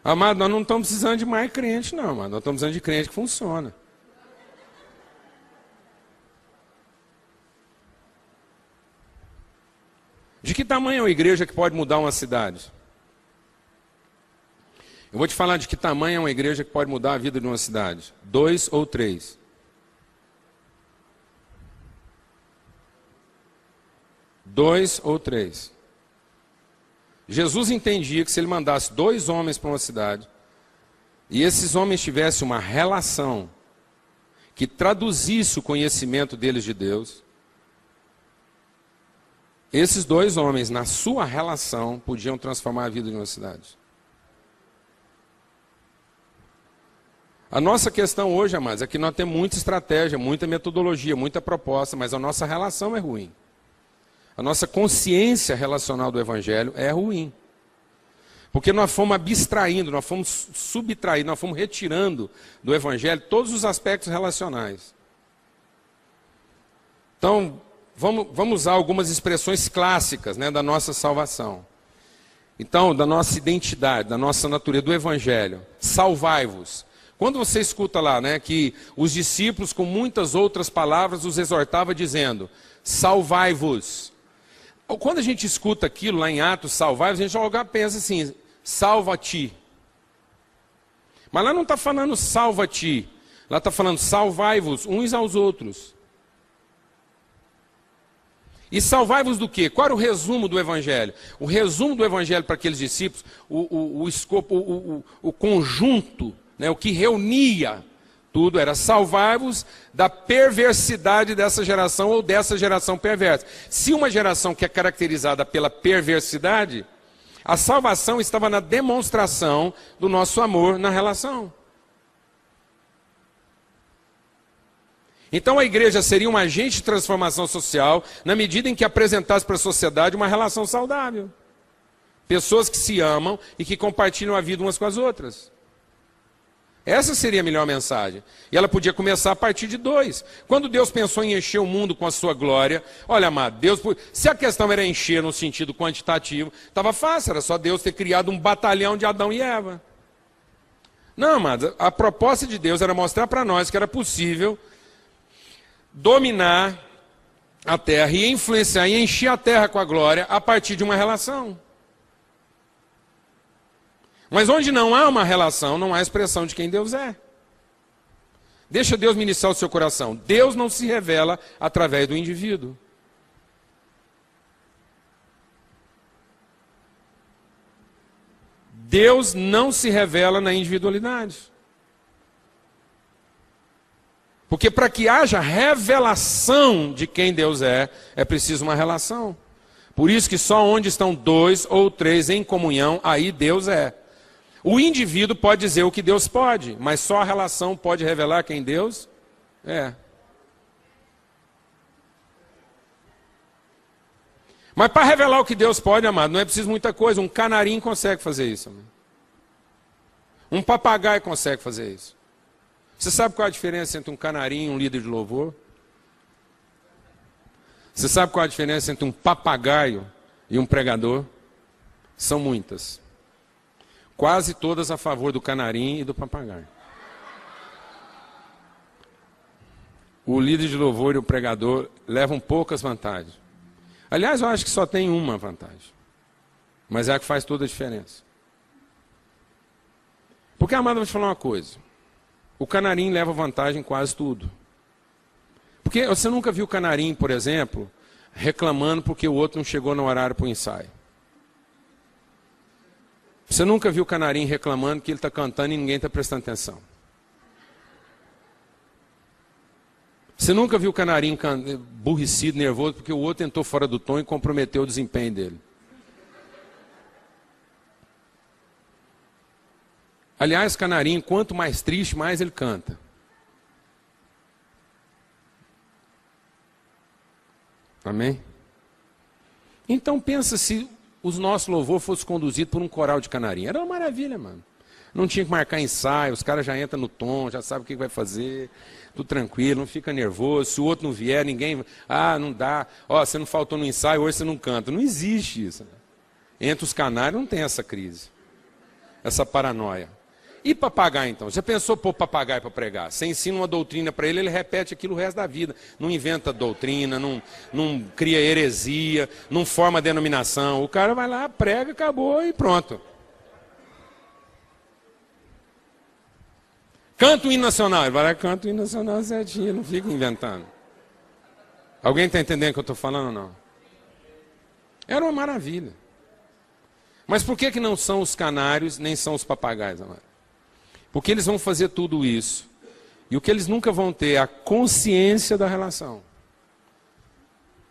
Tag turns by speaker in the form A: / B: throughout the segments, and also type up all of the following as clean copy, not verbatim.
A: Amado, nós não estamos precisando de mais crente, não, amado. Nós estamos precisando de crente que funciona. De que tamanho é uma igreja que pode mudar uma cidade? Eu vou te falar de que tamanho é uma igreja que pode mudar a vida de uma cidade. 2 ou 3. Dois ou 3. Jesus entendia que se ele mandasse 2 homens para uma cidade, e esses homens tivessem uma relação que traduzisse o conhecimento deles de Deus, esses 2 homens, na sua relação, podiam transformar a vida de uma cidade. A nossa questão hoje, amados, é que nós temos muita estratégia, muita metodologia, muita proposta, mas a nossa relação é ruim. A nossa consciência relacional do Evangelho é ruim. Porque nós fomos abstraindo, nós fomos subtraindo, nós fomos retirando do Evangelho todos os aspectos relacionais. Então, vamos usar algumas expressões clássicas, né, da nossa salvação. Então, da nossa identidade, da nossa natureza, do Evangelho. Salvai-vos. Quando você escuta lá, né, que os discípulos, com muitas outras palavras, os exortava dizendo, salvai-vos. Quando a gente escuta aquilo lá em Atos, salvai-vos, a gente logo pensa assim, salva-te. Mas lá não está falando salva-te, lá está falando salvai-vos uns aos outros. E salvai-vos do quê? Qual era o resumo do Evangelho? O resumo do Evangelho para aqueles discípulos, o escopo, o conjunto, né, o que reunia tudo era salvar-vos da perversidade dessa geração ou dessa geração perversa. Se uma geração que é caracterizada pela perversidade, a salvação estava na demonstração do nosso amor na relação. Então a igreja seria um agente de transformação social na medida em que apresentasse para a sociedade uma relação saudável. Pessoas que se amam e que compartilham a vida umas com as outras. Essa seria a melhor mensagem. E ela podia começar a partir de 2. Quando Deus pensou em encher o mundo com a sua glória, olha, amado, se a questão era encher no sentido quantitativo, estava fácil, era só Deus ter criado um batalhão de Adão e Eva. Não, amado, a proposta de Deus era mostrar para nós que era possível dominar a terra e influenciar e encher a terra com a glória a partir de uma relação. Mas onde não há uma relação, não há expressão de quem Deus é. Deixa Deus ministrar o seu coração. Deus não se revela através do indivíduo. Deus não se revela na individualidade. Porque para que haja revelação de quem Deus é preciso uma relação. Por isso que só onde estão 2 ou 3 em comunhão, aí Deus é. O indivíduo pode dizer o que Deus pode, mas só a relação pode revelar quem Deus é. Mas para revelar o que Deus pode, amado, não é preciso muita coisa. Um canarinho consegue fazer isso. Amado. Um papagaio consegue fazer isso. Você sabe qual é a diferença entre um canarinho e um líder de louvor? Você sabe qual é a diferença entre um papagaio e um pregador? São muitas. Quase todas a favor do canarinho e do papagaio. O líder de louvor e o pregador levam poucas vantagens. Aliás, eu acho que só tem uma vantagem. Mas é a que faz toda a diferença. Porque, amado, eu vou te falar uma coisa. O canarinho leva vantagem em quase tudo. Porque você nunca viu o canarinho, por exemplo, reclamando porque o outro não chegou no horário para o ensaio. Você nunca viu o canarinho reclamando que ele está cantando e ninguém está prestando atenção. Você nunca viu o canarinho aborrecido, nervoso, porque o outro entrou fora do tom e comprometeu o desempenho dele. Aliás, canarinho, quanto mais triste, mais ele canta. Amém? Então pensa se os nossos louvor fosse conduzido por um coral de canarinho. Era uma maravilha, mano. Não tinha que marcar ensaio, os caras já entram no tom, já sabem o que vai fazer, tudo tranquilo, não fica nervoso. Se o outro não vier, ninguém... Ah, não dá. Ó, você não faltou no ensaio, hoje você não canta. Não existe isso. Né? Entre os canários não tem essa crise. essa paranoia. E papagaio, então? Já pensou pôr papagaio para pregar? Você ensina uma doutrina para ele, ele repete aquilo o resto da vida. Não inventa doutrina, não cria heresia, não forma denominação. O cara vai lá, prega, acabou e pronto. Canta o hino nacional. Ele vai lá, canta o hino nacional certinho, não fica inventando. Alguém está entendendo o que eu estou falando ou não? Era uma maravilha. Mas por que não são os canários, nem são os papagaios, amado? Porque eles vão fazer tudo isso. E o que eles nunca vão ter é a consciência da relação.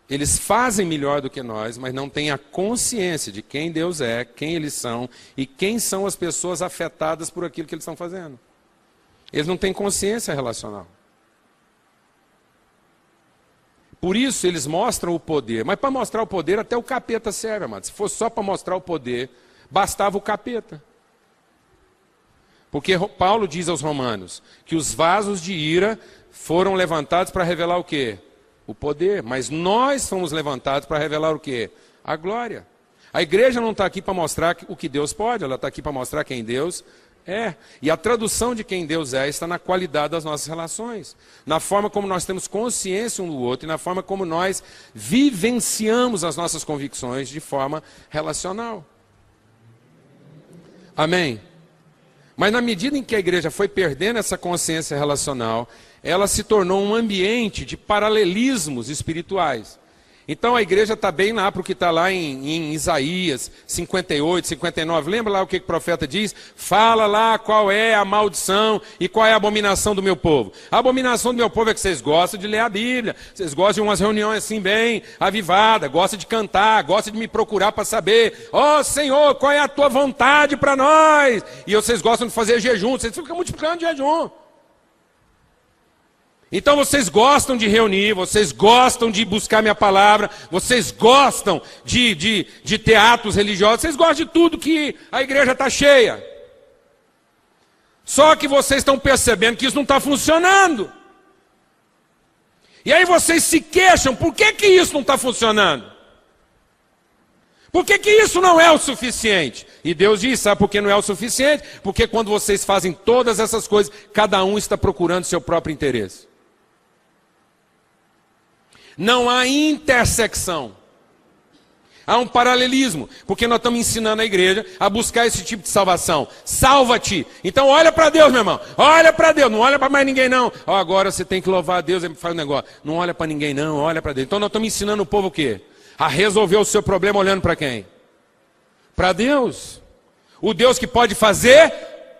A: Eles fazem melhor do que nós, mas não têm a consciência de quem Deus é, quem eles são e quem são as pessoas afetadas por aquilo que eles estão fazendo. Eles não têm consciência relacional. Por isso eles mostram o poder. Mas para mostrar o poder até o capeta serve, amado. Se fosse só para mostrar o poder, bastava o capeta. Porque Paulo diz aos romanos que os vasos de ira foram levantados para revelar o quê? O poder. Mas nós fomos levantados para revelar o quê? A glória. A igreja não está aqui para mostrar o que Deus pode, ela está aqui para mostrar quem Deus é. E a tradução de quem Deus é está na qualidade das nossas relações. Na forma como nós temos consciência um do outro e na forma como nós vivenciamos as nossas convicções de forma relacional. Amém? Mas na medida em que a igreja foi perdendo essa consciência relacional, ela se tornou um ambiente de paralelismos espirituais. Então a igreja está bem lá para o que está lá em Isaías 58, 59. Lembra lá o que o profeta diz? Fala lá qual é a maldição e qual é a abominação do meu povo. A abominação do meu povo é que vocês gostam de ler a Bíblia. Vocês gostam de umas reuniões assim bem avivadas, gostam de cantar, gostam de me procurar para saber. Ó Senhor, qual é a tua vontade para nós? E vocês gostam de fazer jejum, vocês ficam multiplicando jejum. Então vocês gostam de reunir, vocês gostam de buscar minha palavra, vocês gostam de ter atos religiosos, vocês gostam de tudo que a igreja está cheia. Só que vocês estão percebendo que isso não está funcionando. E aí vocês se queixam, por que isso não está funcionando? Por que isso não é o suficiente? E Deus diz, sabe por que não é o suficiente? Porque quando vocês fazem todas essas coisas, cada um está procurando seu próprio interesse. Não há intersecção. Há um paralelismo, porque nós estamos ensinando a igreja a buscar esse tipo de salvação. Salva-te. Então olha para Deus, meu irmão. Olha para Deus, não olha para mais ninguém não. Agora você tem que louvar a Deus, ele faz um negócio. Não olha para ninguém não, olha para Deus. Então nós estamos ensinando o povo o quê? A resolver o seu problema olhando para quem? Para Deus. O Deus que pode fazer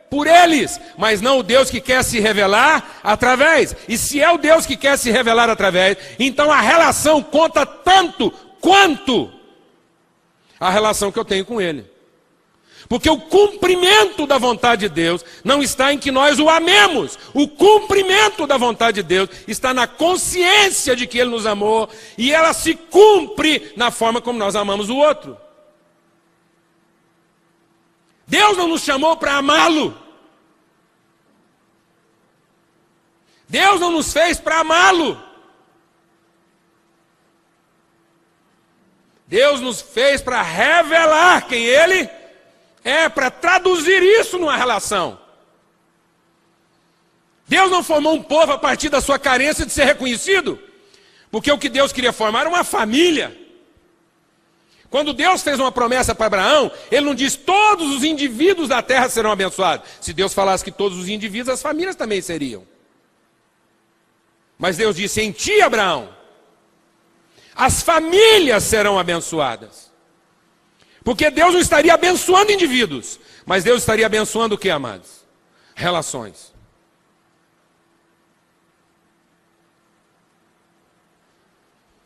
A: por eles, mas não o Deus que quer se revelar através. E se é o Deus que quer se revelar através, então a relação conta tanto quanto a relação que eu tenho com Ele. Porque o cumprimento da vontade de Deus não está em que nós o amemos. O cumprimento da vontade de Deus está na consciência de que Ele nos amou e ela se cumpre na forma como nós amamos o outro. Deus não nos chamou para amá-lo. Deus não nos fez para amá-lo. Deus nos fez para revelar quem Ele é, para traduzir isso numa relação. Deus não formou um povo a partir da sua carência de ser reconhecido, porque o que Deus queria formar era uma família. Quando Deus fez uma promessa para Abraão, Ele não diz todos os indivíduos da terra serão abençoados. Se Deus falasse que todos os indivíduos, as famílias também seriam. Mas Deus disse, em ti, Abraão, as famílias serão abençoadas. Porque Deus não estaria abençoando indivíduos, mas Deus estaria abençoando o que, amados? Relações.